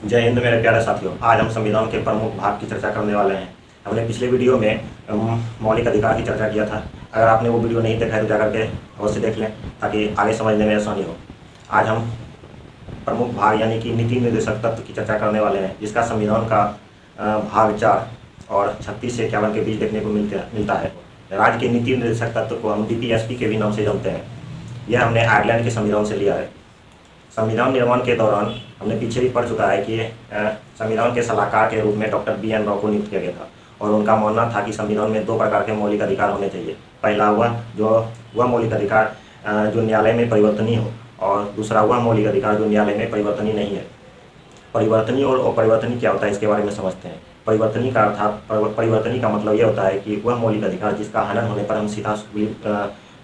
जय हिंद मेरे प्यारे साथियों। आज हम संविधान के प्रमुख भाग की चर्चा करने वाले हैं। हमने पिछले वीडियो में मौलिक अधिकार की चर्चा किया था। अगर आपने वो वीडियो नहीं देखा है तो जाकर के अवश्य देख लें ताकि आगे समझने में आसानी हो। आज हम प्रमुख भाग यानी कि नीति निर्देशक तत्व की चर्चा करने वाले हैं, जिसका संविधान का भाग 4 और 36 से 51 के बीच देखने को मिलता है। राज्य के नीति निर्देशक तत्व को हम DPSP के भी नाम से जानते हैं। यह हमने आयरलैंड के संविधान से लिया है। संविधान निर्माण के दौरान हमने पीछे भी पढ़ चुका है कि संविधान के सलाहकार के रूप में डॉक्टर BN राव को नियुक्त किया गया था और उनका मानना था कि संविधान में 2 प्रकार के मौलिक अधिकार होने चाहिए। पहला वह मौलिक अधिकार जो न्यायालय में परिवर्तनीय हो, और दूसरा वह मौलिक अधिकार जो न्यायालय में परिवर्तनीय नहीं है। परिवर्तनीय और अपरिवर्तनीय क्या होता है, इसके बारे में समझते हैं। परिवर्तनीय का अर्थात परिवर्तनीय का मतलब यह होता है कि वह मौलिक अधिकार जिसका हनन होने पर हम सीधा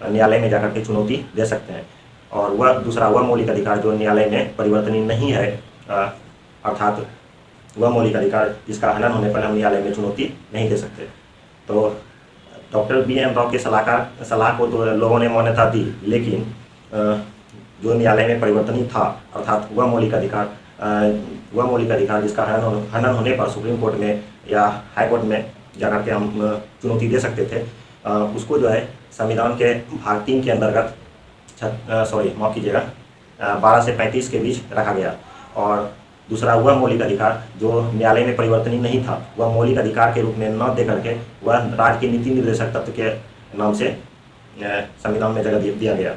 न्यायालय में जाकर के चुनौती दे सकते हैं, और वह मौलिक अधिकार जो न्यायालय में परिवर्तनीय नहीं है, अर्थात वह मौलिक अधिकार जिसका हनन होने पर हम न्यायालय में चुनौती नहीं दे सकते। तो डॉक्टर BN राव के सलाह को तो लोगों ने मान्यता दी, लेकिन जो न्यायालय में परिवर्तनीय था, अर्थात वह मौलिक अधिकार जिसका हनन होने पर सुप्रीम कोर्ट में या हाई कोर्ट में जाकर के हम चुनौती दे सकते थे, उसको जो है संविधान के भाग 3 के अंतर्गत 12 से 35 के बीच रखा गया। और दूसरा वह मौलिक अधिकार जो न्यायालय में परिवर्तनीय नहीं था, वह मौलिक अधिकार के रूप में न दे करके वह राज्य के नीति निर्देशक तत्व के नाम से संविधान में जगह दिया गया,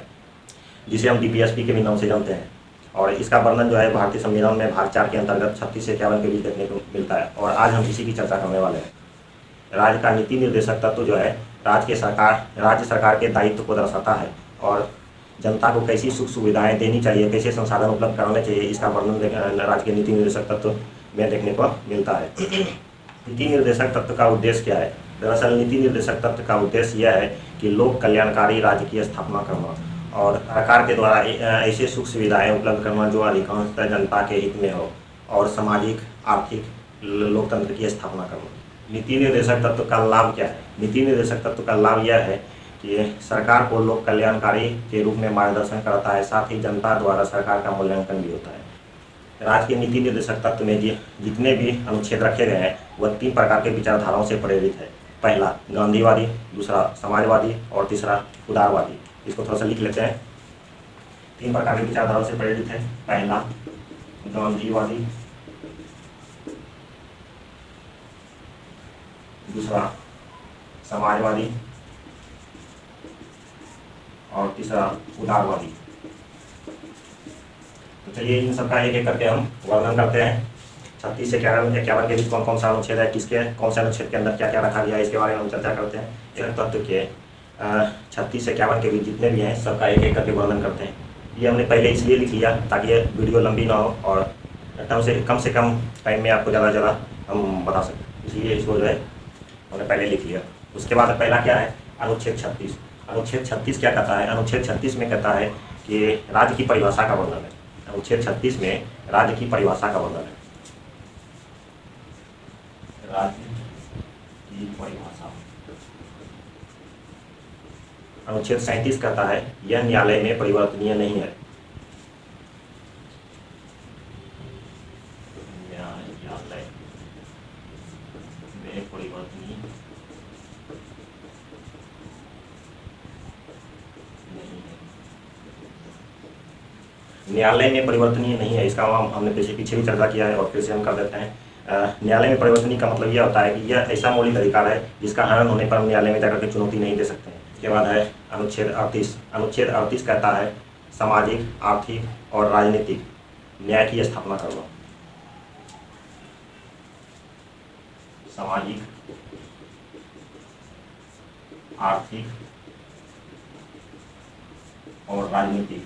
जिसे हम DPSP के भी नाम से जानते हैं। और इसका वर्णन जो है भारतीय संविधान में भाग 4 के अंतर्गत 36 से 51 के बीच देखने को मिलता है। और आज हम इसी की चर्चा करने वाले हैं। राज्य का नीति निर्देशक तत्व जो है राज्य सरकार के दायित्व को दर्शाता है और जनता को कैसी सुख सुविधाएं देनी चाहिए, कैसे संसाधन उपलब्ध कराने चाहिए, इसका वर्णन राज्य के नीति निर्देशक तत्व में देखने को मिलता है। नीति निर्देशक तत्व का उद्देश्य क्या है? दरअसल नीति निर्देशक तत्व का उद्देश्य यह है कि लोक कल्याणकारी राज्य की स्थापना करना और सरकार के द्वारा ऐसे सुख सुविधाएं उपलब्ध करना जो अधिकांशतः जनता के हित में हो, और सामाजिक आर्थिक लोकतंत्र की स्थापना करना। नीति निर्देशक तत्व का लाभ क्या है? नीति निर्देशक तत्व का लाभ यह है कि सरकार को लोक कल्याणकारी के रूप में मार्गदर्शन करता है, साथ ही जनता द्वारा सरकार का मूल्यांकन भी होता है। राज्य के नीति निर्देशक तत्व में जितने भी अनुच्छेद रखे गए हैं वह 3 प्रकार के विचारधाराओं से प्रेरित है। पहला गांधीवादी, दूसरा समाजवादी और तीसरा उदारवादी। इसको थोड़ा सा लिख लेते हैं। 3 प्रकार की विचारधाराओं से प्रेरित है। पहला गांधीवादी, दूसरा समाजवादी और तीसरा उदारवादी। तो चलिए इन सबका एक एक करके हम वर्णन करते हैं। 36 से 51 के बीच कौन कौन सा अनुच्छेद है, किसके कौन से अनुच्छेद के अंदर क्या क्या रखा गया है, इसके बारे में हम चर्चा करते हैं। एक तत्व के 36 से 51 के बीच जितने भी हैं सबका एक एक करके वर्णन करते हैं। ये हमने पहले इसलिए लिख लिया ताकि ये वीडियो लंबी ना हो और कम से कम टाइम में आपको ज़्यादा हम बता सकें, इसलिए इसको जो है हमने पहले लिख लिया। उसके बाद पहला क्या है? अनुच्छेद 36। अनुच्छेद 36 क्या कहता है? अनुच्छेद 36 में कहता है कि राज्य की परिभाषा का वर्णन है। अनुच्छेद 36 में राज्य की परिभाषा का वर्णन है। राज्य की परिभाषा। अनुच्छेद 37 कहता है यह न्यायालय में परिवर्तनीय नहीं है। न्यायालय में परिवर्तनीय न्यायालय में परिवर्तनीय नहीं है, इसका हमने पीछे भी चर्चा किया है और फिर से हम कर देते हैं। न्यायालय में परिवर्तनीय का मतलब यह होता है कि यह ऐसा मौलिक अधिकार है जिसका हनन होने पर हम न्यायालय में जाकर के चुनौती नहीं दे सकते हैं। इसके बाद है अनुच्छेद 38। अनुच्छेद 38 कहता है सामाजिक, आर्थिक और राजनीतिक न्याय की स्थापना करना। सामाजिक, आर्थिक और राजनीतिक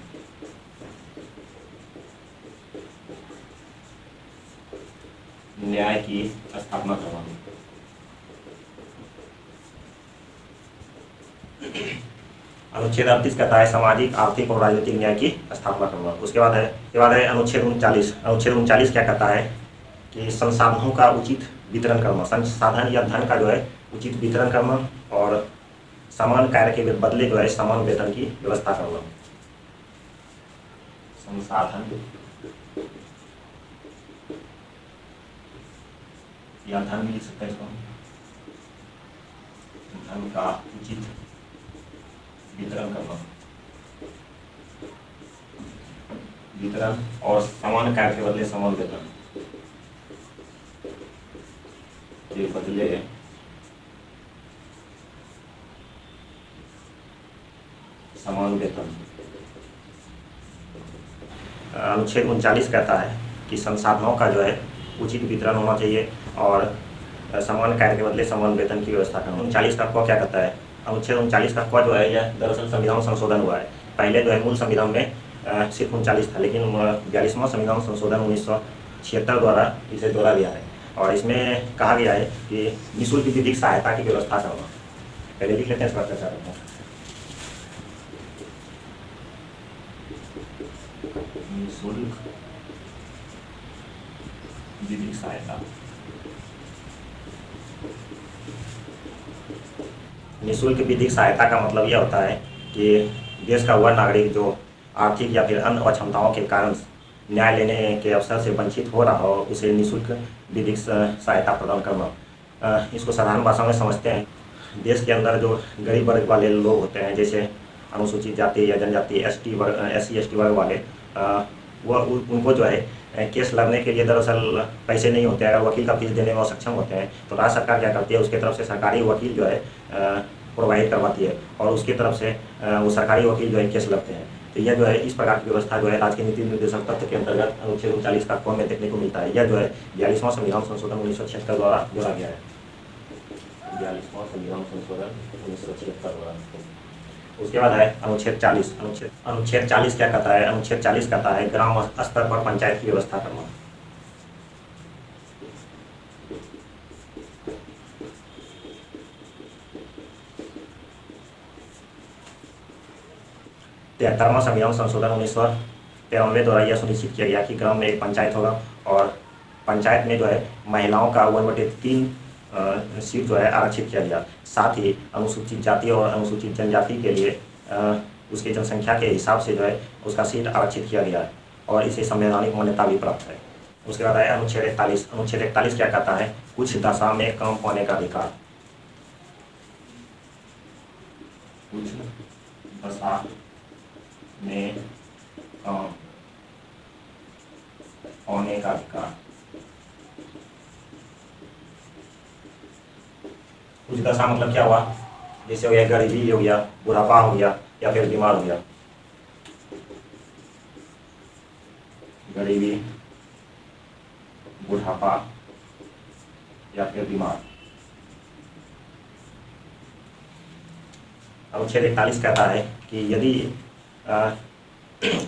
न्याय की स्थापना करना। अनुच्छेद 38 कहता है सामाजिक, आर्थिक और राजनीतिक न्याय की स्थापना करना। उसके बाद है अनुच्छेद 39। अनुच्छेद 39 क्या कहता है कि संसाधनों का उचित वितरण करना। संसाधन या धन का जो है उचित वितरण करना और समान कार्य के बदले जो है समान वेतन की व्यवस्था करना। संसाधन या धन भी लिख सकते हैं इसको, धन का उचित वितरण करना, वितरण और समान कार्य के बदले समान वेतन के बदले समान वेतन। अनुच्छेद 39 कहता है कि संसाधनों का जो है उचित वितरण होना चाहिए और समान कार्य के बदले समान वेतन की व्यवस्था करना। 39 का क क्या कहता है? अनुच्छेद 39 का क जो है यह दरअसल संविधान संशोधन हुआ है। पहले जो है मूल संविधान में सिर्फ 39 था, लेकिन 42वां संविधान संशोधन 1976 द्वारा इसे जोड़ा गया है और इसमें कहा गया है कि निःशुल्क विधिक सहायता की व्यवस्था करना। पहले लिख लेते हैं, इस पर चर्चा करते हैं। निःशुल्क विधिक सहायता। निःशुल्क विधिक सहायता का मतलब यह होता है कि देश का वह नागरिक जो आर्थिक या फिर अन्य अक्षमताओं के कारण न्याय लेने के अवसर से वंचित हो रहा हो, उसे निःशुल्क विधिक सहायता प्रदान करना। इसको साधारण भाषा में समझते हैं, देश के अंदर जो गरीब वर्ग वाले लोग होते हैं, जैसे अनुसूचित जाति या जनजाति, SC ST वर्ग वाले, वह उनको जो है केस लड़ने के लिए दरअसल पैसे नहीं होते हैं। अगर वकील का फीस देने में सक्षम होते हैं तो राज्य सरकार क्या करती है, उसकी तरफ से सरकारी वकील जो है प्रोवाइड करवाती है और उसकी तरफ से वो सरकारी वकील जो है केस लड़ते हैं। तो यह जो है इस प्रकार की व्यवस्था जो है राज्य के नीति निर्देशक तत्व के अंतर्गत अनुच्छेद 39 का क में देखने को मिलता है। यह जो है 42वां संविधान संशोधन 1976 द्वारा जोड़ा गया है। 42वां संविधान संशोधन 1976 द्वारा। उसके बाद है अनुच्छेद 40। अनुच्छेद 40 क्या कहता है? अनुच्छेद 40 कहता है ग्राम स्तर पर पंचायत की व्यवस्था करना। तिहत्तरवां संविधान संशोधन 1993 द्वारा यह सुनिश्चित किया गया कि ग्राम में एक पंचायत होगा और पंचायत में जो है महिलाओं का 1/3 सीट जो है आरक्षित किया गया। साथ ही अनुसूचित जाति और अनुसूचित जनजाति के लिए उसकी जनसंख्या के हिसाब से जो है उसका सीट आरक्षित किया गया है और इसे संवैधानिक मान्यता भी प्राप्त है। उसके बाद है अनुच्छेद 41। अनुच्छेद 41 क्या कहता है? कुछ दशा में काम पाने का अधिकार। कुछ दशा में काम पाने का अधिकार। कुछ दशा मतलब क्या हुआ? जैसे हो गया गरीबी हो गया, बुढ़ापा हो गया या फिर बीमार हो गया। गरीबी, बुढ़ापा या फिर बीमार। अनुच्छेद 41 कहता है कि यदि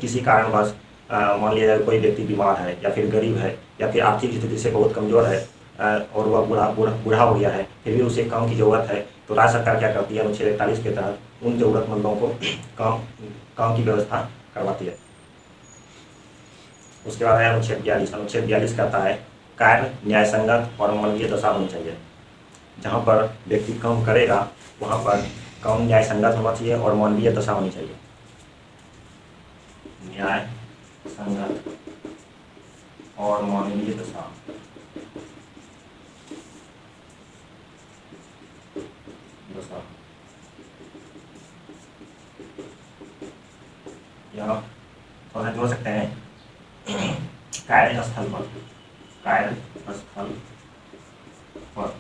किसी कारणवश मान लिया जाए कोई व्यक्ति बीमार है या फिर गरीब है या फिर आर्थिक स्थिति से बहुत कमजोर है और वह बूढ़ा हो गया है, फिर भी उसे काम की ज़रूरत है, तो राज्य सरकार क्या करती है? अनुच्छेद 41 के तहत उन ज़रूरतमंदों को काम की व्यवस्था करवाती है। उसके बाद है अनुच्छेद 42। अनुच्छेद 42 कहता है कार्य न्यायसंगत और मानवीय दशा होनी चाहिए। जहाँ पर व्यक्ति काम करेगा वहाँ पर काम न्यायसंगत होना चाहिए और मानवीय दशा होनी चाहिए। न्याय संगत और मानवीय दशा। यहाँ थोड़ा जोड़ सकते हैं कार्यस्थल पर। कार्यस्थल पर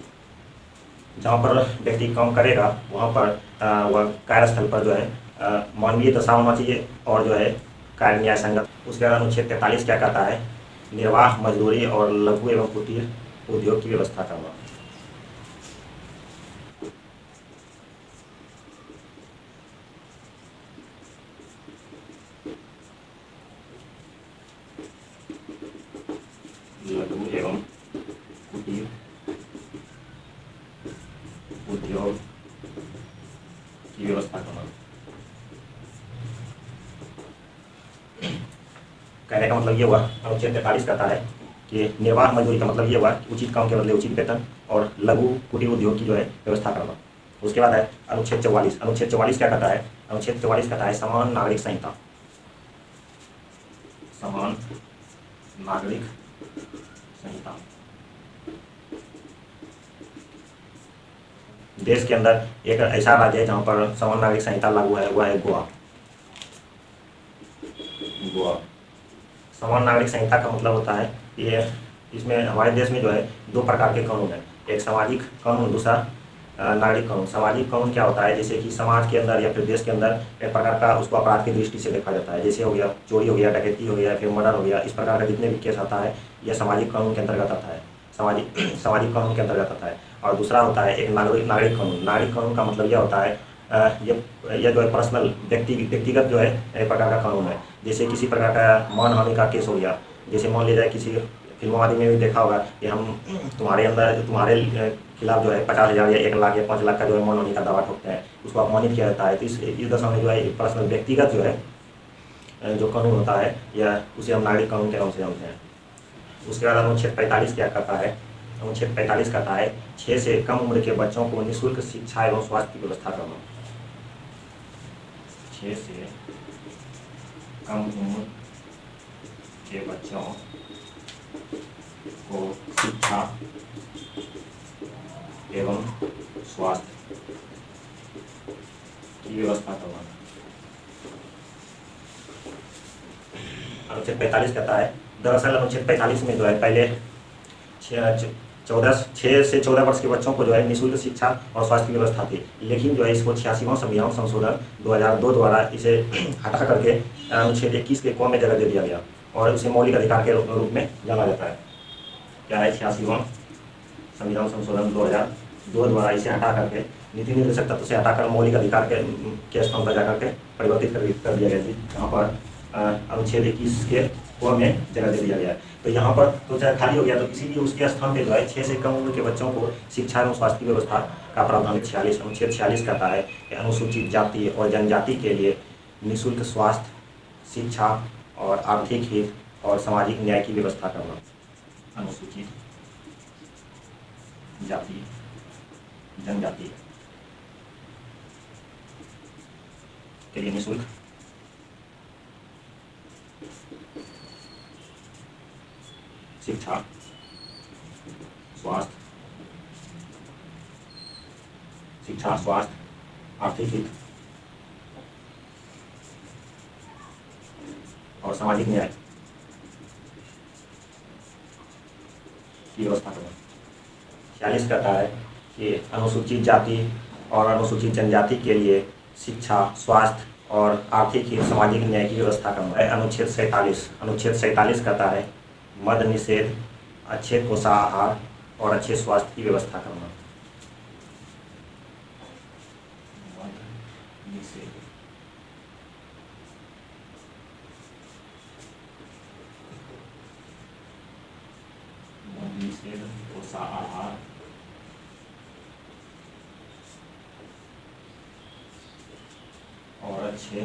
जहाँ पर व्यक्ति काम करेगा वहाँ पर वह कार्यस्थल पर जो है मानवीय दशा होना चाहिए और जो है कार्य न्याय संगत। उसके बाद अनुच्छेद 43 क्या कहता है? निर्वाह मजदूरी और लघु एवं कुटीर उद्योग की व्यवस्था करना। लघु एवं कुटीर उद्योग की व्यवस्था करना। कहने का मतलब ये हुआ, अनुच्छेद 43 कहता है कि निर्वाह मजदूरी का मतलब ये हुआ कि उचित काम के बदले उचित वेतन और लघु कुटीर उद्योग की जो है व्यवस्था करना। उसके बाद है अनुच्छेद 44। अनुच्छेद 44 क्या कहता है? अनुच्छेद 44 कहता है समान नागरिक संहिता। समान नागरिक संहिता। देश के अंदर एक ऐसा राज्य है जहाँ पर समान नागरिक संहिता लागू है, वह है गोवा। गोवा समान नागरिक संहिता का मतलब होता है ये, इसमें हमारे देश में जो है दो प्रकार के कानून हैं, एक सामाजिक कानून, दूसरा नागरिक कानून। सामाजिक कानून क्या होता है, जैसे कि समाज के अंदर या फिर देश के अंदर एक प्रकार का उसको अपराध की दृष्टि से देखा जाता है, जैसे हो गया चोरी हो गया, डकैती हो गया, फिर मर्डर हो गया, इस प्रकार का जितने भी केस आता है यह सामाजिक कानून के अंतर्गत आता है, सामाजिक कानून के अंतर्गत आता है। और दूसरा होता है एक नागरिक कानून। नागरिक कानून का मतलब यह होता है यह जो है पर्सनल व्यक्तिगत जो है एक प्रकार का कानून है। जैसे किसी प्रकार का मानहानि का केस हो गया, जैसे मान लिया जाए किसी फिल्मों आदि में भी देखा होगा कि हम तुम्हारे खिलाफ जो है 50,000 या 1 लाख या 5 लाख का जो है मानहानि का दावा ठोकते हैं, उसको अपमानित किया जाता है। तो इस दशा में जो है पर्सनल व्यक्तिगत जो है जो कानून होता है या उसे हम नागरिक कानून के नाम से जानते हैं। उसके बाद अनुच्छेद 45 क्या कहता है, अनुच्छेद 45 कहता है 6 से कम उम्र के बच्चों को निःशुल्क शिक्षा एवं स्वास्थ्य की व्यवस्था करना। 6 से कम उम्र के बच्चों को शिक्षा एवं स्वास्थ्य की व्यवस्था करना। अनुच्छेद 45 कहता है, दरअसल अनुच्छेद 45 में जो है पहले 6 से 14 वर्ष के बच्चों को जो है निःशुल्क शिक्षा और स्वास्थ्य की व्यवस्था थी, लेकिन जो है इसको 86वां संविधान संशोधन 2002 द्वारा इसे हटा करके अनुच्छेद 21 के क में जगह दे दिया गया और उसे मौलिक अधिकार के रूप में जाना जाता है। क्या है, 86वां संविधान संशोधन 2002 द्वारा इसे हटा करके नीति निर्देशक तत्व से हटाकर मौलिक अधिकार के स्थान पर जाकर के परिवर्तित कर दिया गया, जहाँ पर अनुच्छेद 21 के क में जगह दे दिया गया है। तो यहाँ पर तो चाहे खाली हो गया, तो इसीलिए उसके स्थान पे जो है 6 से कम उम्र के बच्चों को शिक्षा एवं स्वास्थ्य की व्यवस्था का प्रावधान 46 अनुच्छेद 46 कहता है कि अनुसूचित जाति और जनजाति के लिए निःशुल्क स्वास्थ्य, शिक्षा और आर्थिक हित और सामाजिक न्याय की व्यवस्था करना। अनुसूचित जाति जनजाति के लिए निःशुल्क शिक्षा, स्वास्थ्य, आर्थिक हित और सामाजिक न्याय की व्यवस्था करना। 46 कहता है कि अनुसूचित जाति और अनुसूचित जनजाति के लिए शिक्षा, स्वास्थ्य और आर्थिक हित, सामाजिक न्याय की व्यवस्था करना है। अनुच्छेद 47 कहता है मद्य निषेध, अच्छे पोषाहार और अच्छे स्वास्थ्य की व्यवस्था करना। पोषाहार और अच्छे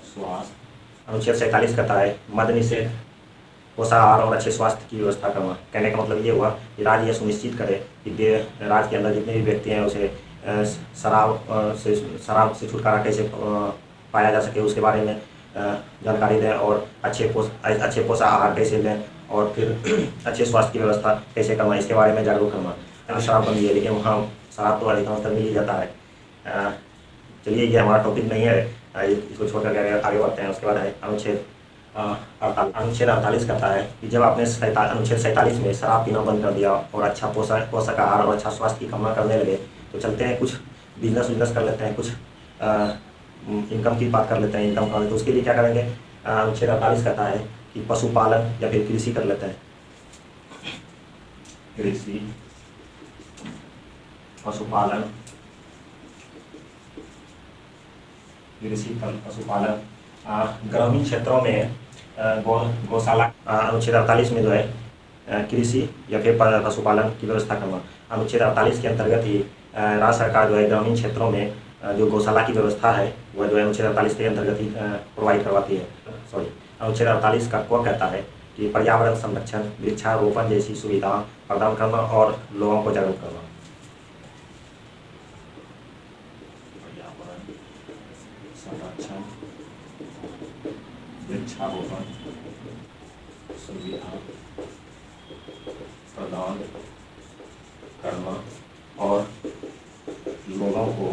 स्वास्थ्य। अनुच्छेद 47 कहता है मद्य निषेध, पोषाहार और अच्छे स्वास्थ्य की व्यवस्था करना। कहने का मतलब ये हुआ कि राज्य यह सुनिश्चित करे कि राज्य के अंदर जितने भी व्यक्ति हैं उसे शराब से छुटकारा कैसे पाया जा सके, उसके बारे में जानकारी दें और अच्छे पोषाहार कैसे लें और फिर अच्छे स्वास्थ्य की व्यवस्था कैसे करना, इसके बारे में जागरूक करना। शराब बंदी है, लेकिन वहाँ शराब तो अधिकांश मिल ही जाता है। चलिए, ये हमारा टॉपिक नहीं है, इसको छोड़ करके आगे बढ़ते हैं। उसके बाद है अनुच्छेद 48 कहता है कि जब आपने अनुच्छेद 47 में शराब पीना बंद कर दिया और अच्छा पोषक आहार और अच्छा स्वास्थ्य की कामना करने लगे, तो चलते हैं कुछ बिजनेस कर लेते हैं, कुछ इनकम की बात कर लेते हैं, इनकम का। तो उसके लिए क्या करेंगे, अनुच्छेद 48 कहता है कि पशुपालन या फिर कृषि कर लेते हैं। कृषि, पशुपालन, ग्रामीण क्षेत्रों में गौशाला। अनुच्छेद 48 में जो है कृषि या फिर पशुपालन की व्यवस्था करना। अनुच्छेद 48 के अंतर्गत ही राज्य सरकार जो है ग्रामीण क्षेत्रों में जो गौशाला की व्यवस्था है वह जो है अनुच्छेद 48 के अंतर्गत ही प्रोवाइड करवाती है। अनुच्छेद 48 का को कहता है कि पर्यावरण संरक्षण, वृक्षारोपण जैसी सुविधा प्रदान करना और लोगों को जागरूक करना। पर्यावरण संरक्षण, वृक्षारोपण सुविधा प्रदान करना और लोगों को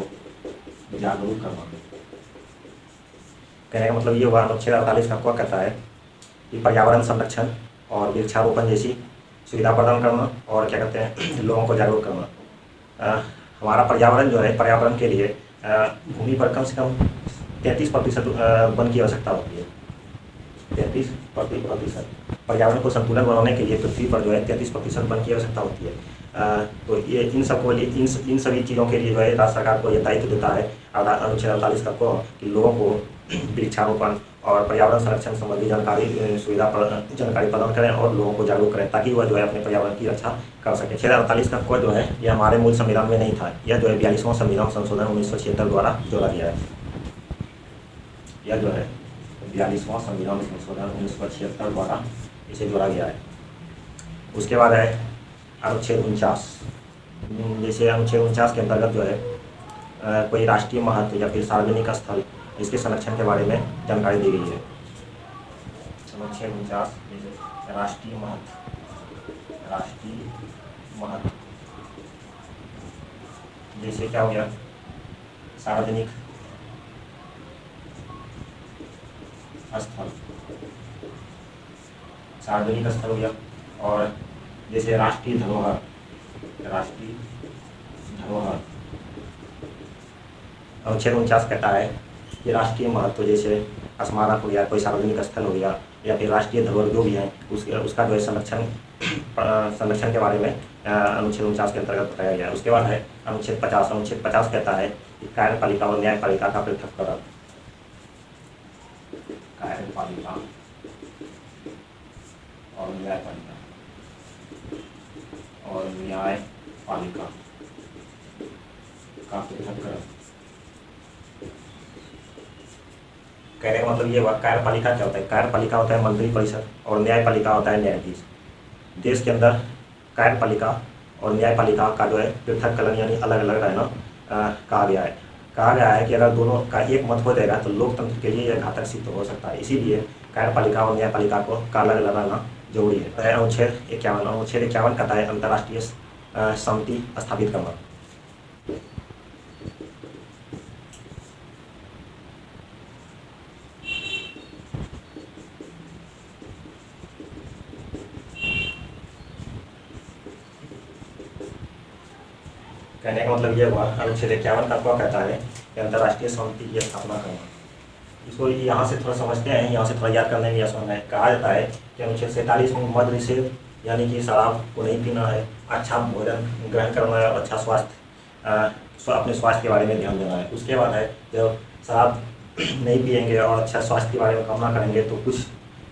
जागरूक करना। कहने का मतलब ये हुआ अनुच्छेद 48 का क्या कहता है कि पर्यावरण संरक्षण और वृक्षारोपण जैसी सुविधा प्रदान करना और क्या कहते हैं लोगों को जागरूक करना। हमारा पर्यावरण जो है, पर्यावरण के लिए भूमि पर कम से कम 33% वन की आवश्यकता होती है। 33% पर्यावरण को संतुलन बनाने के लिए पृथ्वी पर जो है 33% वन की आवश्यकता होती है। तो ये इन सभी चीज़ों के लिए जो है राज्य सरकार को यह दायित्व देता है अनुच्छेद 48 का को कि लोगों को वृक्षारोपण और पर्यावरण संरक्षण संबंधी जानकारी प्रदान करें और लोगों को जागरूक करें ताकि वह जो है अपने पर्यावरण की रक्षा कर सके। अनुच्छेद 48 का को जो है यह हमारे मूल संविधान में नहीं था, यह जो है 42वां संविधान संशोधन 1976 द्वारा जोड़ा गया है। यह जो है 42वां संविधान संशोधन 1976 द्वारा इसे जोड़ा गया है। उसके बाद है अनुच्छेद 49। जैसे अनुच्छेद 49 के अंतर्गत जो है कोई राष्ट्रीय महत्व या फिर सार्वजनिक स्थल इसके संरक्षण के बारे में जानकारी दी गई है। अनुच्छेद 49 राष्ट्रीय महत्व जैसे क्या हो गया, सार्वजनिक स्थल हो गया, और जैसे राष्ट्रीय धरोहर अनुच्छेद 49 कहता है कि राष्ट्रीय महत्व जैसे स्मारक हो गया, कोई सार्वजनिक स्थल हो गया या फिर राष्ट्रीय धरोहर जो भी है उसका जो है संरक्षण के बारे में अनुच्छेद 49 के अंतर्गत बताया गया है। उसके बाद है अनुच्छेद 50। अनुच्छेद 50 कहता है कि कार्यपालिका और न्यायपालिका का पृथक्करण। कार्यपालिका और न्यायपालिका का पृथक्करण। कहने का मतलब ये हुआ, कार्यपालिका क्या होता है? कार्यपालिका होता है मंत्री परिषद और न्यायपालिका होता है न्यायाधीश। देश के अंदर कार्यपालिका और न्यायपालिका का जो है पृथक्करण यानी अलग अलग रहना कहा गया है कि अगर दोनों का एक मत हो जाएगा तो लोकतंत्र के लिए यह घातक सिद्ध हो सकता है। इसीलिए कार्यपालिका और न्यायपालिका को का अलग अलग रहना जरूरी है। अनुच्छेद 51 कहता है अंतर्राष्ट्रीय समिति स्थापित करना। कहने का मतलब ये हुआ, अनुच्छेद 51 का क्या कहता है कि अंतर्राष्ट्रीय समिति की स्थापना करना। इसको यहाँ से थोड़ा समझते हैं, यहाँ से थोड़ा याद करने में आसान है। कहा जाता है कि अनुच्छेद 47 में मद निषेध यानी कि शराब को नहीं पीना है, अच्छा भोजन ग्रहण करना है और अच्छा स्वास्थ्य अपने स्वास्थ्य के बारे में ध्यान देना है। उसके बाद है जब शराब नहीं पिएंगे और अच्छा स्वास्थ्य के बारे में कामना करेंगे तो कुछ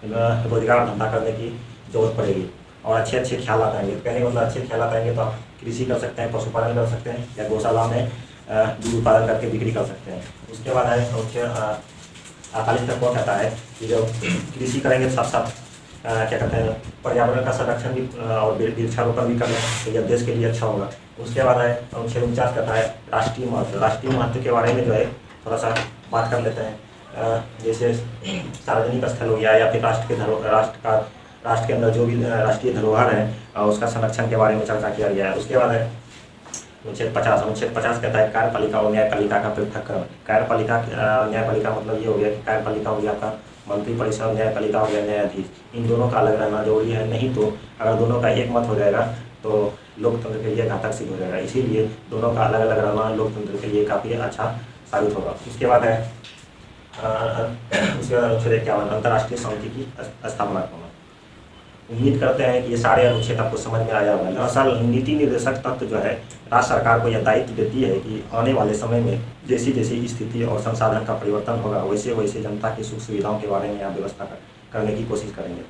रोजगार धंधा करने की जरूरत पड़ेगी और अच्छे ख्याल आएंगे। कहने का मतलब अच्छे ख्याल आएंगे तो आप कृषि कर सकते हैं, पशुपालन कर सकते हैं या गौशाला में दूध उत्पादन करके बिक्री कर सकते हैं। उसके बाद है अनुच्छेद 48 तक वो कहता है कि जब कृषि करेंगे साथ साथ क्या कहते हैं पर्यावरण का संरक्षण भी और वृक्षारोपण भी करें तो यह देश के लिए अच्छा होगा। उसके बाद है अनुच्छेद 49 कहता है राष्ट्रीय महत्व के बारे में जो है थोड़ा सा बात कर लेते हैं। जैसे सार्वजनिक स्थल हो गया या फिर राष्ट्र के अंदर जो भी राष्ट्रीय धरोहर है उसका संरक्षण के बारे में चर्चा किया गया है। उसके बाद है अनुच्छेद 50 कहता है कार्यपालिका और न्यायपालिका का पृथक्करण। कार्यपालिका न्यायपालिका मतलब ये हो गया कि कार्यपालिका हो गया आपका मंत्री परिषद, न्यायपालिका हो गया न्यायाधीश। इन दोनों का अलग रहना जरूरी है, नहीं तो अगर दोनों का एक मत हो जाएगा तो लोकतंत्र के लिए घातक सिद्ध हो जाएगा। इसीलिए दोनों का अलग अलग रहना लोकतंत्र के लिए काफ़ी अच्छा साबित होगा। उसके बाद है अनुच्छेद 51 अंतर्राष्ट्रीय समिति की स्थापना करना। उम्मीद करते हैं कि ये सारे अनुच्छेद आपको समझ में आया होगा। दरअसल नीति निर्देशक तत्व जो है राज्य सरकार को यह दायित्व देती है कि आने वाले समय में जैसी जैसी स्थिति और संसाधन का परिवर्तन होगा वैसे वैसे जनता की सुख सुविधाओं के बारे में यहाँ व्यवस्था करने की कोशिश करेंगे।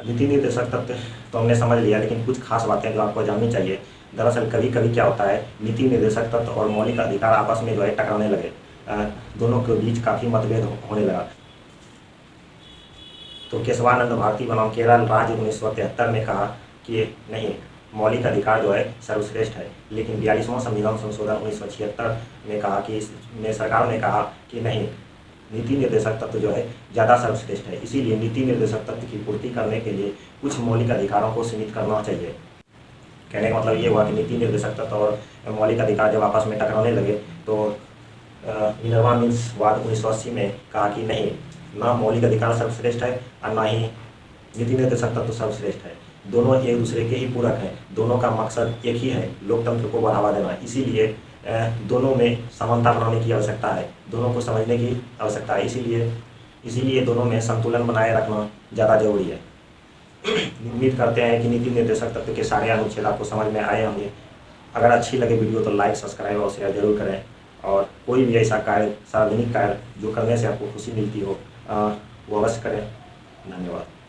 नीति निर्देशक तत्व तो हमने समझ लिया, लेकिन कुछ खास बातें जो आपको जाननी चाहिए। दरअसल कभी कभी क्या होता है, नीति निर्देशक तत्व और मौलिक अधिकार आपस में जो है टकराने लगे, दोनों के बीच काफ़ी मतभेद होने लगा। तो केशवानंद भारती बनाम केरल राज्य 1973 में कहा कि नहीं, मौलिक अधिकार जो है सर्वश्रेष्ठ है। लेकिन 42वां संविधान संशोधन 1976 में कहा कि सरकार ने कहा कि नहीं, नीति निर्देशक तत्व जो है ज़्यादा सर्वश्रेष्ठ है। इसीलिए नीति निर्देशक तत्व की पूर्ति करने के लिए कुछ मौलिक अधिकारों को सीमित करना चाहिए। कहने का मतलब ये हुआ कि नीति निर्देशक तत्व और मौलिक अधिकार जब आपस में टकराने लगे तो मिनर्वा मिल्स वाद 1980 में कहा कि नहीं, ना मौलिक अधिकार सर्वश्रेष्ठ है और ना ही नीति निर्देशक तत्व सर्वश्रेष्ठ है। दोनों एक दूसरे के ही पूरक हैं, दोनों का मकसद एक ही है, लोकतंत्र को बढ़ावा देना। इसीलिए दोनों में समानता बनाने की आवश्यकता है, दोनों को समझने की आवश्यकता है। इसीलिए दोनों में संतुलन बनाए रखना ज़्यादा जरूरी है। उम्मीद करते हैं कि नीति निर्देशक तत्व के सारे अनुच्छेद आपको समझ में आए होंगे। अगर अच्छी लगे वीडियो तो लाइक, सब्सक्राइब और शेयर जरूर करें। और कोई भी ऐसा कार्य, सार्वजनिक कार्य जो करने से आपको खुशी मिलती हो वो अवश्य करें। धन्यवाद।